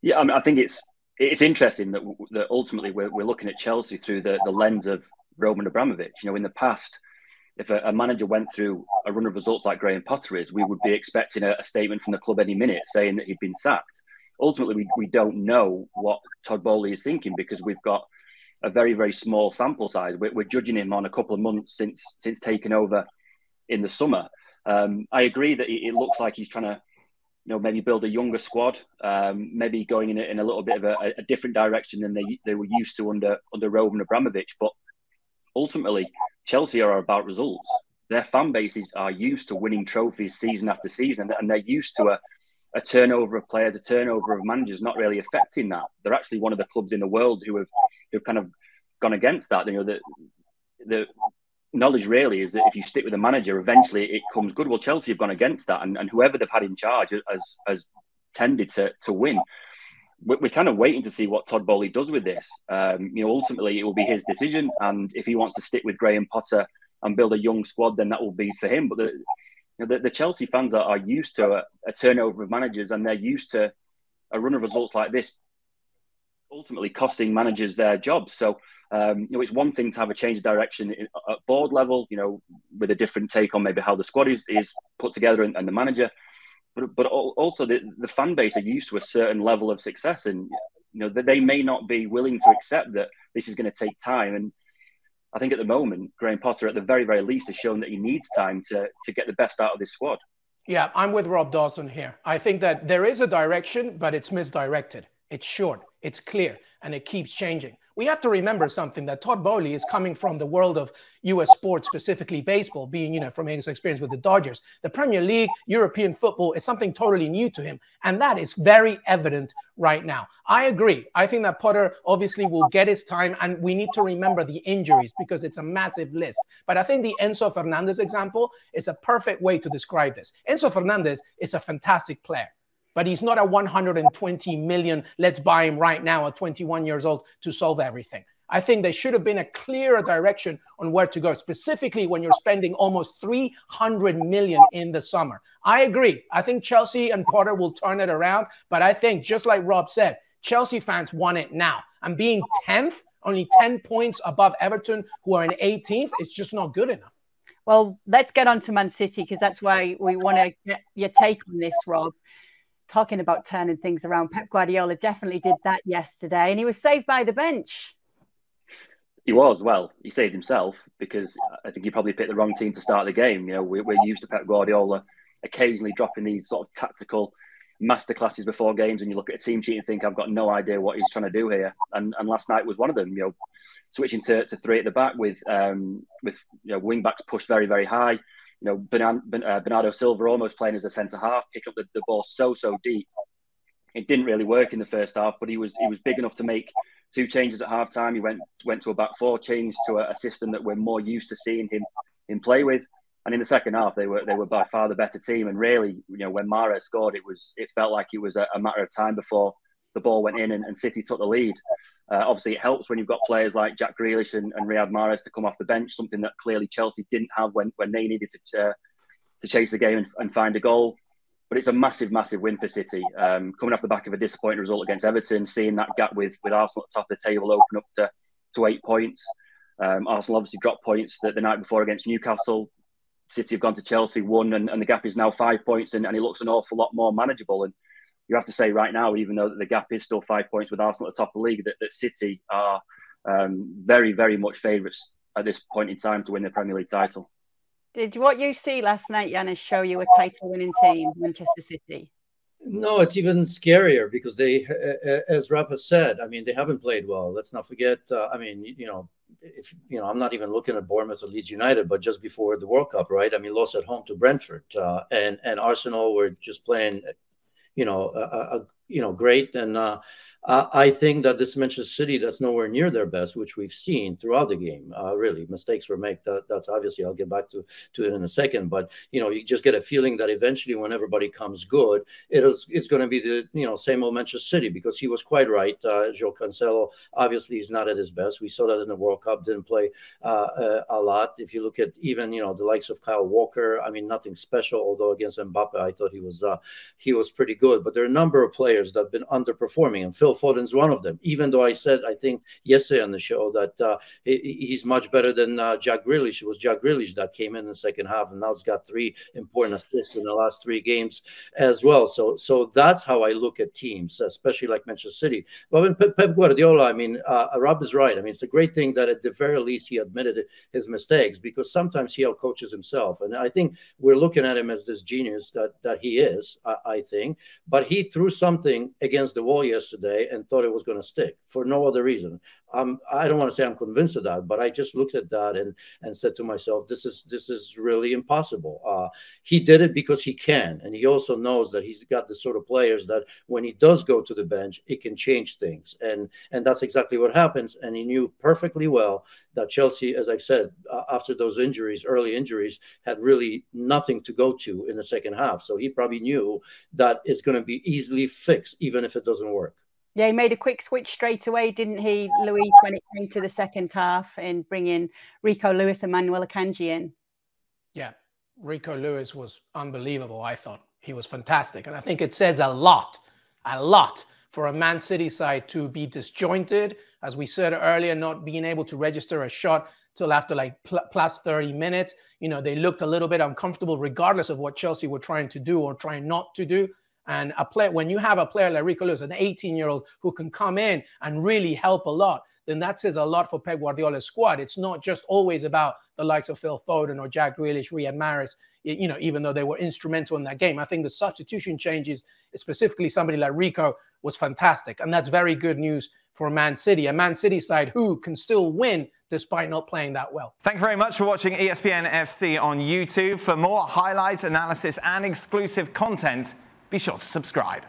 Yeah, I mean, I think it's interesting that ultimately we're looking at Chelsea through the lens of Roman Abramovich. You know, in the past, if a manager went through a run of results like Graham Potter is, we would be expecting a statement from the club any minute saying that he'd been sacked. Ultimately, we don't know what Todd Bowley is thinking because we've got a very, very small sample size. We're judging him on a couple of months since taking over in the summer. I agree that it looks like he's trying to, maybe build a younger squad, maybe going in a little bit of a different direction than they were used to under Roman Abramovich. But ultimately, Chelsea are about results. Their fan bases are used to winning trophies season after season, and they're used to a turnover of players, a turnover of managers not really affecting that. They're actually one of the clubs in the world who've kind of gone against that. The knowledge really is that if you stick with a manager, eventually it comes good. Well, Chelsea have gone against that, and whoever they've had in charge has tended to win. We're kind of waiting to see what Todd Bowley does with this. Ultimately it will be his decision, and if he wants to stick with Graham Potter and build a young squad, then that will be for him. But the Chelsea fans are used to a turnover of managers, and they're used to a run of results like this ultimately costing managers their jobs. So it's one thing to have a change of direction at board level, with a different take on maybe how the squad is put together and the manager. But also the fan base are used to a certain level of success, and that they may not be willing to accept that this is going to take time. And I think at the moment, Graham Potter, at the very, very least, has shown that he needs time to get the best out of this squad. Yeah, I'm with Rob Dawson here. I think that there is a direction, but it's misdirected. It's short, it's clear, and it keeps changing. We have to remember something, that Todd Bowley is coming from the world of U.S. sports, specifically baseball, being, from his experience with the Dodgers. The Premier League, European football is something totally new to him, and that is very evident right now. I agree. I think that Potter obviously will get his time, and we need to remember the injuries because it's a massive list. But I think the Enzo Fernandez example is a perfect way to describe this. Enzo Fernandez is a fantastic player, but he's not a 120 million, let's buy him right now at 21 years old to solve everything. I think there should have been a clearer direction on where to go, specifically when you're spending almost 300 million in the summer. I agree. I think Chelsea and Potter will turn it around, but I think, just like Rob said, Chelsea fans want it now. And being 10th, only 10 points above Everton, who are in 18th, is just not good enough. Well, let's get on to Man City, because that's why we want to get your take on this, Rob. Talking about turning things around, Pep Guardiola definitely did that yesterday, and he was saved by the bench. He was. Well, he saved himself, because I think he probably picked the wrong team to start the game. We're used to Pep Guardiola occasionally dropping these sort of tactical masterclasses before games, and you look at a team sheet and think, I've got no idea what he's trying to do here. And last night was one of them. Switching to three at the back with wing backs pushed very, very high. Bernardo Silva almost playing as a centre half, pick up the ball so deep. It didn't really work in the first half, but he was big enough to make two changes at half time. He went to a back four, changed to a system that we're more used to seeing him play with. And in the second half, they were by far the better team. And really, when Mahrez scored, it felt like it was a matter of time before the ball went in and City took the lead. Obviously, it helps when you've got players like Jack Grealish and Riyad Mahrez to come off the bench, something that clearly Chelsea didn't have when they needed to chase the game and find a goal. But it's a massive, massive win for City. Coming off the back of a disappointing result against Everton, seeing that gap with Arsenal at the top of the table open up to 8 points. Arsenal obviously dropped points the night before against Newcastle. City have gone to Chelsea, won, and the gap is now 5 points, and it looks an awful lot more manageable. And you have to say right now, even though the gap is still 5 points with Arsenal at the top of the league, that City are very, very much favourites at this point in time to win the Premier League title. Did what you see last night, Janusz, show you a title-winning team, Manchester City? No, it's even scarier because they, as Rob has said, I mean, they haven't played well. Let's not forget, I'm not even looking at Bournemouth or Leeds United, but just before the World Cup, right? I mean, lost at home to Brentford, and Arsenal were just playing, great. And I think that this Manchester City, that's nowhere near their best, which we've seen throughout the game. Really, mistakes were made. That's obviously, I'll get back to it in a second. But, you know, you just get a feeling that eventually when everybody comes good, it's going to be the, you know, same old Manchester City, because he was quite right. João Cancelo, obviously, is not at his best. We saw that in the World Cup, didn't play a lot. If you look at even, you know, the likes of Kyle Walker, I mean, nothing special, although against Mbappe, I thought he was pretty good. But there are a number of players that have been underperforming, and Phil Foden's one of them, even though I said, I think yesterday on the show, that he's much better than Jack Grealish. It was Jack Grealish that came in the second half, and now he's got 3 important assists in the last 3 games as well. So that's how I look at teams, especially like Manchester City. But when Pep Guardiola, I mean, Rob is right. I mean, it's a great thing that at the very least he admitted his mistakes, because sometimes he outcoaches himself. And I think we're looking at him as this genius that he is, I think. But he threw something against the wall yesterday and thought it was going to stick for no other reason. I don't want to say I'm convinced of that, but I just looked at that and said to myself, this is really impossible. He did it because he can, and he also knows that he's got the sort of players that when he does go to the bench, it can change things, and that's exactly what happens. And he knew perfectly well that Chelsea, as I've said, after those injuries, early injuries, had really nothing to go to in the second half. So he probably knew that it's going to be easily fixed, even if it doesn't work. Yeah, he made a quick switch straight away, didn't he, Luis, when it came to the second half, and bringing Rico Lewis and Manuel Akanji in? Yeah, Rico Lewis was unbelievable, I thought. He was fantastic. And I think it says a lot for a Man City side to be disjointed. As we said earlier, not being able to register a shot till after like plus 30 minutes. You know, they looked a little bit uncomfortable regardless of what Chelsea were trying to do or trying not to do. And when you have a player like Rico Lewis, an 18-year-old who can come in and really help a lot, then that says a lot for Pep Guardiola's squad. It's not just always about the likes of Phil Foden or Jack Grealish, Riyad Mahrez, you know, even though they were instrumental in that game. I think the substitution changes, specifically somebody like Rico, was fantastic. And that's very good news for Man City, a Man City side who can still win despite not playing that well. Thank you very much for watching ESPN FC on YouTube. For more highlights, analysis and exclusive content, be sure to subscribe.